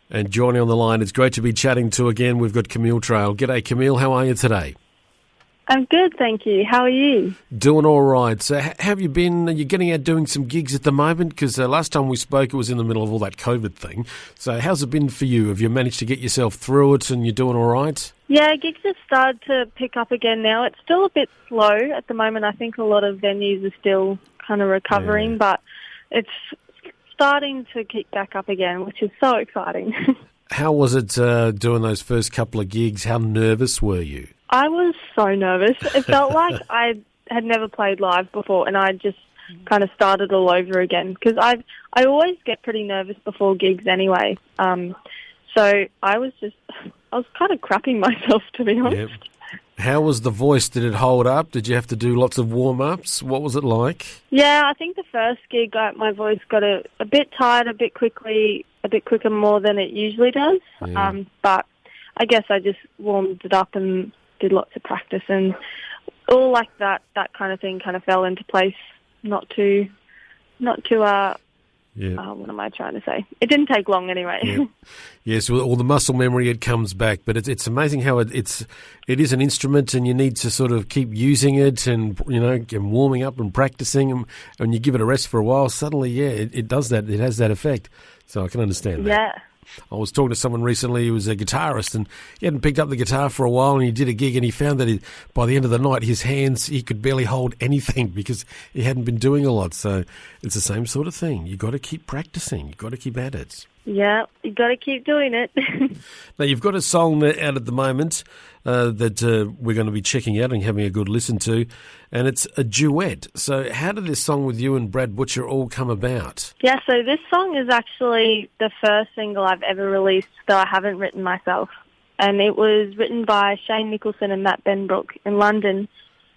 And joining on the line, it's great to be chatting to again. We've got Camille Trail. G'day, Camille. How are you today? I'm good, thank you. How are you? Doing all right. So have you been, are you getting out doing some gigs at the moment? Because last time we spoke, it was in the middle of all that COVID thing. So how's it been for you? Have you managed to get yourself through it and you're doing all right? Yeah, gigs have started to pick up again now. It's still a bit slow at the moment. I think a lot of venues are still kind of recovering, but it's starting to kick back up again, which is so exciting. How was it doing those first couple of gigs? How nervous were you? I was so nervous. It felt like I had never played live before, and I just kind of started all over again. Because I always get pretty nervous before gigs anyway. So I was kind of crapping myself, to be honest. Yep. How was the voice? Did it hold up? Did you have to do lots of warm-ups? What was it like? Yeah, I think the first gig, my voice got a bit tired a bit quicker more than it usually does. Yeah. But I guess I just warmed it up and did lots of practice, and all like that kind of thing kind of fell into place. Not too what am I trying to say? It didn't take long anyway. Yeah. Yes, with all the muscle memory, it comes back. But it's amazing how it is an instrument, and you need to sort of keep using it, and and warming up and practicing, and you give it a rest for a while. Suddenly, it does that. It has that effect. So I can understand that. Yeah. I was talking to someone recently who was a guitarist, and he hadn't picked up the guitar for a while, and he did a gig, and he found that by the end of the night, his hands, he could barely hold anything because he hadn't been doing a lot. So it's the same sort of thing. You've got to keep practicing. You've got to keep at it. Yeah, you've got to keep doing it. Now, you've got a song out at the moment that we're going to be checking out and having a good listen to, and it's a duet. So how did this song with you and Brad Butcher all come about? Yeah, so this song is actually the first single I've ever released that I haven't written myself. And it was written by Shane Nicholson and Matt Benbrook in London.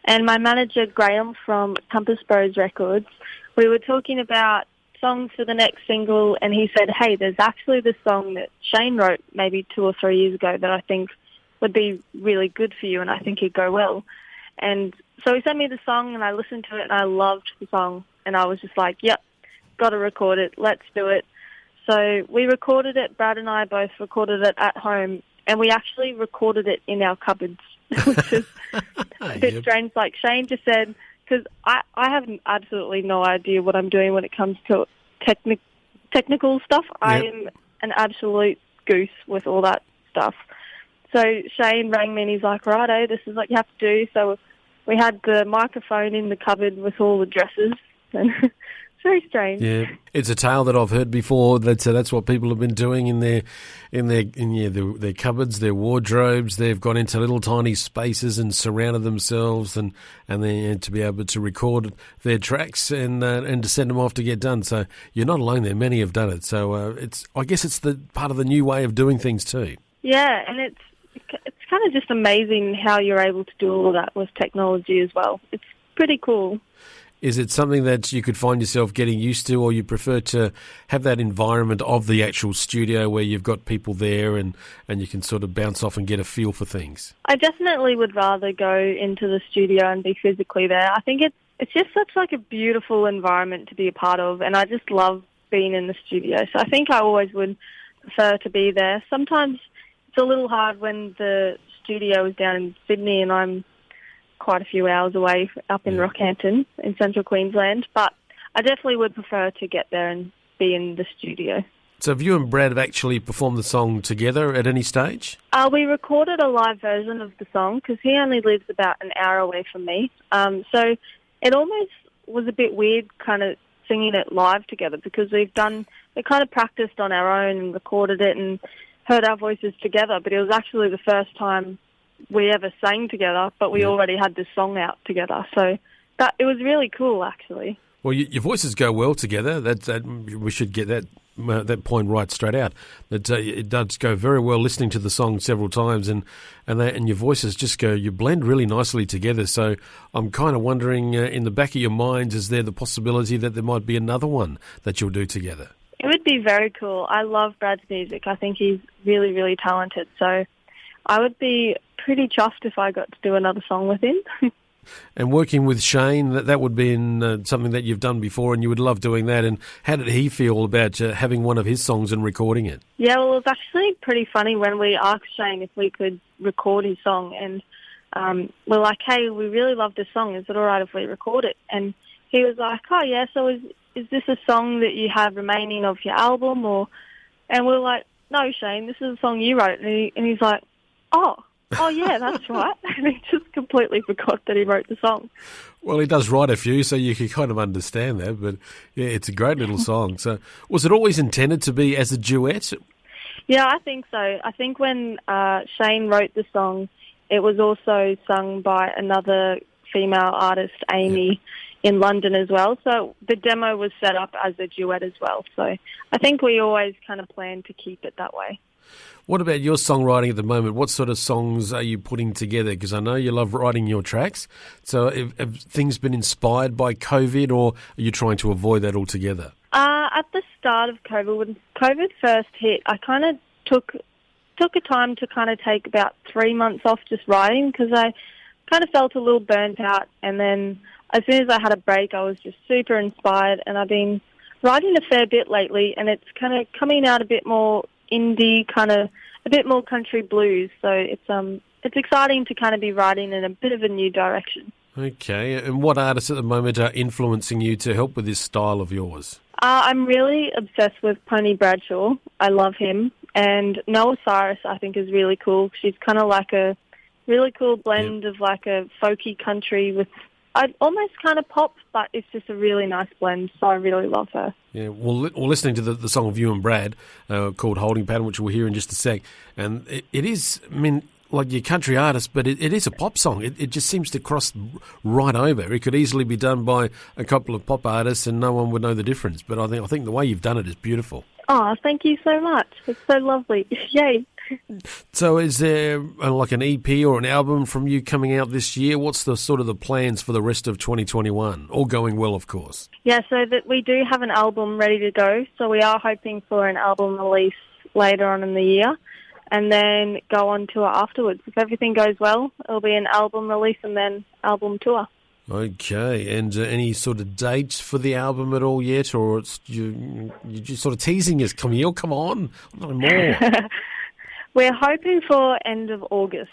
And my manager, Graham, from Compass Bros Records, we were talking about songs for the next single, and he said, hey, there's actually this song that Shane wrote maybe 2 or 3 years ago that I think would be really good for you, and I think it'd go well. And so he sent me the song, and I listened to it, and I loved the song, and I was just like, yep, got to record it, let's do it. So we recorded it, Brad and I both recorded it at home, and we actually recorded it in our cupboards, which is a bit strange. Like Shane just said, because I have absolutely no idea what I'm doing when it comes to technical stuff. Yep. I am an absolute goose with all that stuff. So Shane rang me and he's like, righto, this is what you have to do. So we had the microphone in the cupboard with all the dresses. And it's very strange. Yeah, it's a tale that I've heard before. That's what people have been doing in their cupboards, their wardrobes. They've gone into little tiny spaces and surrounded themselves, and then to be able to record their tracks and to send them off to get done. So you're not alone there. Many have done it. So I guess it's the part of the new way of doing things too. Yeah, and it's kind of just amazing how you're able to do all of that with technology as well. It's pretty cool. Is it something that you could find yourself getting used to, or you prefer to have that environment of the actual studio where you've got people there and you can sort of bounce off and get a feel for things? I definitely would rather go into the studio and be physically there. I think it's just such like a beautiful environment to be a part of, and I just love being in the studio. So I think I always would prefer to be there. Sometimes it's a little hard when the studio is down in Sydney and I'm quite a few hours away up in Rockhampton in Central Queensland, but I definitely would prefer to get there and be in the studio. So have you and Brad have actually performed the song together at any stage? We recorded a live version of the song because he only lives about an hour away from me. So it almost was a bit weird kind of singing it live together because we kind of practiced on our own and recorded it and heard our voices together, but it was actually the first time we ever sang together, but we already had this song out together. So it was really cool, actually. Well, your voices go well together. That we should get that point right straight out. That it does go very well listening to the song several times, and your voices just you blend really nicely together. So I'm kind of wondering, in the back of your minds, is there the possibility that there might be another one that you'll do together? It would be very cool. I love Brad's music. I think he's really, really talented. So I would be pretty chuffed if I got to do another song with him. And working with Shane, that would be something that you've done before, and you would love doing that. And how did he feel about having one of his songs and recording it? Yeah, well, it was actually pretty funny when we asked Shane if we could record his song, and we're like, hey, we really love this song. Is it all right if we record it? And he was like, oh, yeah, so is this a song that you have remaining of your album? And we're like, no, Shane, this is a song you wrote. And he's like, oh, yeah, that's right. And he just completely forgot that he wrote the song. Well, he does write a few, so you can kind of understand that. But, yeah, it's a great little song. So was it always intended to be as a duet? Yeah, I think so. I think when Shane wrote the song, it was also sung by another female artist, Amy, in London as well. So the demo was set up as a duet as well. So I think we always kind of planned to keep it that way. What about your songwriting at the moment? What sort of songs are you putting together? Because I know you love writing your tracks. So have things been inspired by COVID, or are you trying to avoid that altogether? At the start of COVID, when COVID first hit, I kind of took a time to kind of take about 3 months off just writing, because I kind of felt a little burnt out. And then as soon as I had a break, I was just super inspired, and I've been writing a fair bit lately, and it's kind of coming out a bit more indie, kind of a bit more country blues. So it's exciting to kind of be writing in a bit of a new direction. Okay, and what artists at the moment are influencing you to help with this style of yours? I'm really obsessed with Pony Bradshaw. I love him. And Noah Cyrus, I think, is really cool. She's kind of like a really cool blend of like a folky country with almost kind of pop, but it's just a really nice blend, so I really love her. Yeah, well, we're listening to the song of you and Brad called Holding Pattern, which we'll hear in just a sec. And it is, I mean, like your country artist, but it is a pop song. It just seems to cross right over. It could easily be done by a couple of pop artists and no one would know the difference. But I think the way you've done it is beautiful. Oh, thank you so much. It's so lovely. Yay. So is there like an EP or an album from you coming out this year? What's the sort of the plans for the rest of 2021? All going well, of course. Yeah, so that we do have an album ready to go. So we are hoping for an album release later on in the year and then go on tour afterwards. If everything goes well, it'll be an album release and then album tour. Okay, and any sort of dates for the album at all yet? Or you're just sort of teasing us, Camille, come on, no more. We're hoping for end of August.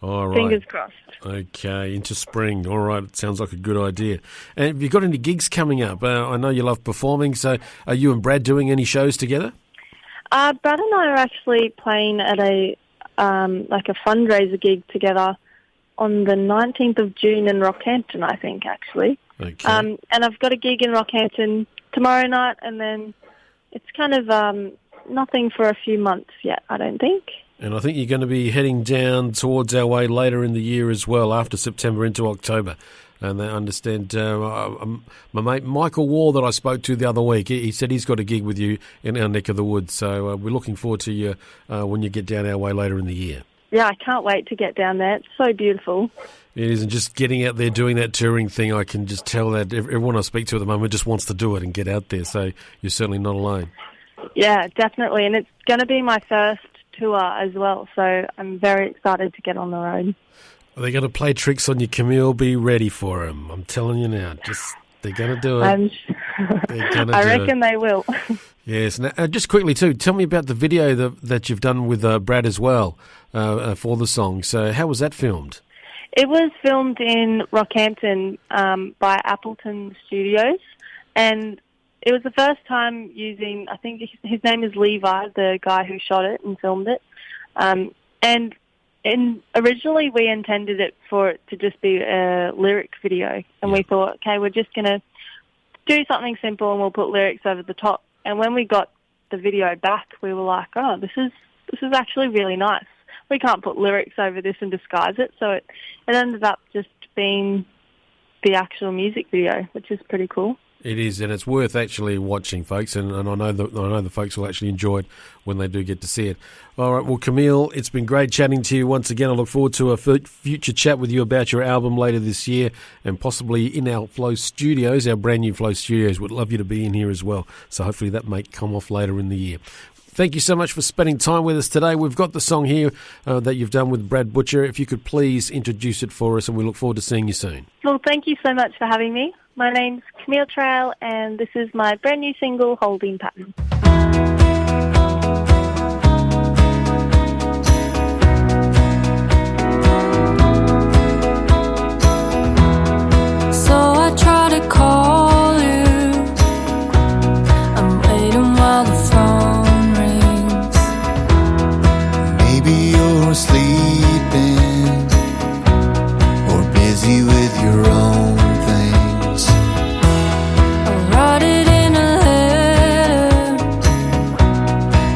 All right. Fingers crossed. Okay, into spring. All right, it sounds like a good idea. And have you got any gigs coming up? I know you love performing, so are you and Brad doing any shows together? Brad and I are actually playing at a fundraiser gig together on the 19th of June in Rockhampton, I think, actually. Okay. And I've got a gig in Rockhampton tomorrow night, and then it's kind of nothing for a few months yet, I don't think. And I think you're going to be heading down towards our way later in the year as well, after September into October. And I understand my mate Michael Wall that I spoke to the other week, he said he's got a gig with you in our neck of the woods. So we're looking forward to you when you get down our way later in the year. Yeah, I can't wait to get down there. It's so beautiful. It is, and just getting out there doing that touring thing, I can just tell that everyone I speak to at the moment just wants to do it and get out there. So you're certainly not alone. Yeah, definitely. And it's going to be my first tour as well. So I'm very excited to get on the road. Are they going to play tricks on you, Camille? Be ready for them. I'm telling you now. They're going to do it. I reckon they will. Yes. Now, just quickly, too, tell me about the video that you've done with Brad as well for the song. So how was that filmed? It was filmed in Rockhampton by Appleton Studios. And it was the first time using, I think his name is Levi, the guy who shot it and filmed it. And originally we intended it for it to just be a lyric video. And we thought, okay, we're just going to do something simple and we'll put lyrics over the top. And when we got the video back, we were like, oh, this is actually really nice. We can't put lyrics over this and disguise it. So it ended up just being the actual music video, which is pretty cool. It is, and it's worth actually watching, folks, and I know the folks will actually enjoy it when they do get to see it. All right, well, Camille, it's been great chatting to you once again. I look forward to a future chat with you about your album later this year and possibly in our Flow Studios, our brand new Flow Studios. Would love you to be in here as well, so hopefully that may come off later in the year. Thank you so much for spending time with us today. We've got the song here that you've done with Brad Butcher. If you could please introduce it for us, and we look forward to seeing you soon. Well, thank you so much for having me. My name's Camille Trail, and this is my brand new single, Holding Pattern. So I try to call you, I'm waiting while the phone rings. Maybe you're sleeping or busy with your own things. I'll write it in a letter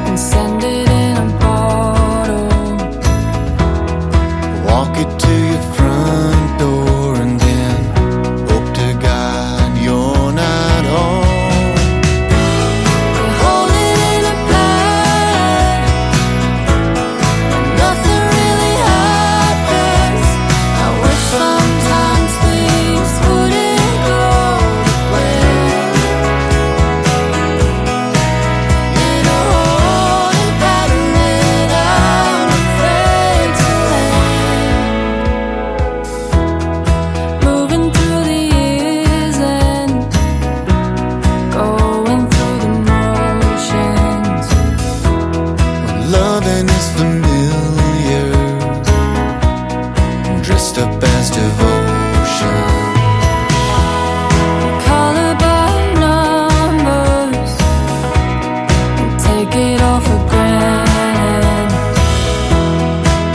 and send it in a bottle. Walk it to your front door and then hope to God you're not home. We hold it in a bag, nothing really happens. I wish sometimes things wouldn't go to plan. In a holding pattern that I'm afraid to land. Moving through the years and going through the motions. When loving is familiar, dressed up as devotion. Color by numbers and take it all for granted.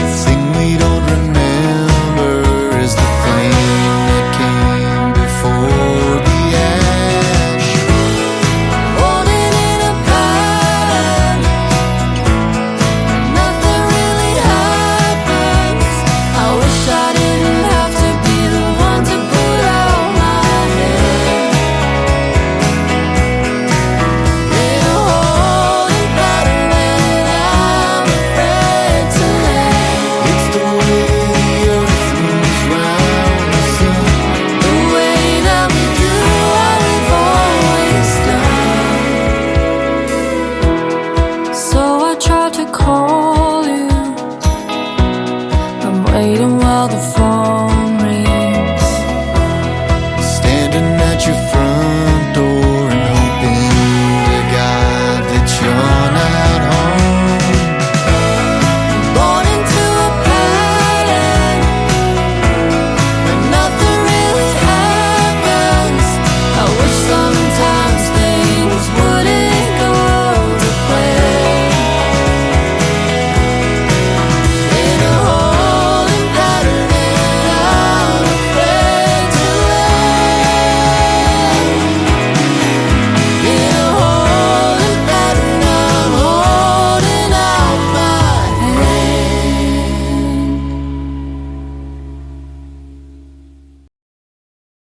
The thing we don't remember is the flame that came before the ash. Holding in a pattern, nothing really happens. I wish I didn't have to be the one to put out my hand. In a holding pattern that I'm afraid to land. It's the way the earth moves round the sun. The way that we do what we've always done. So I tried to call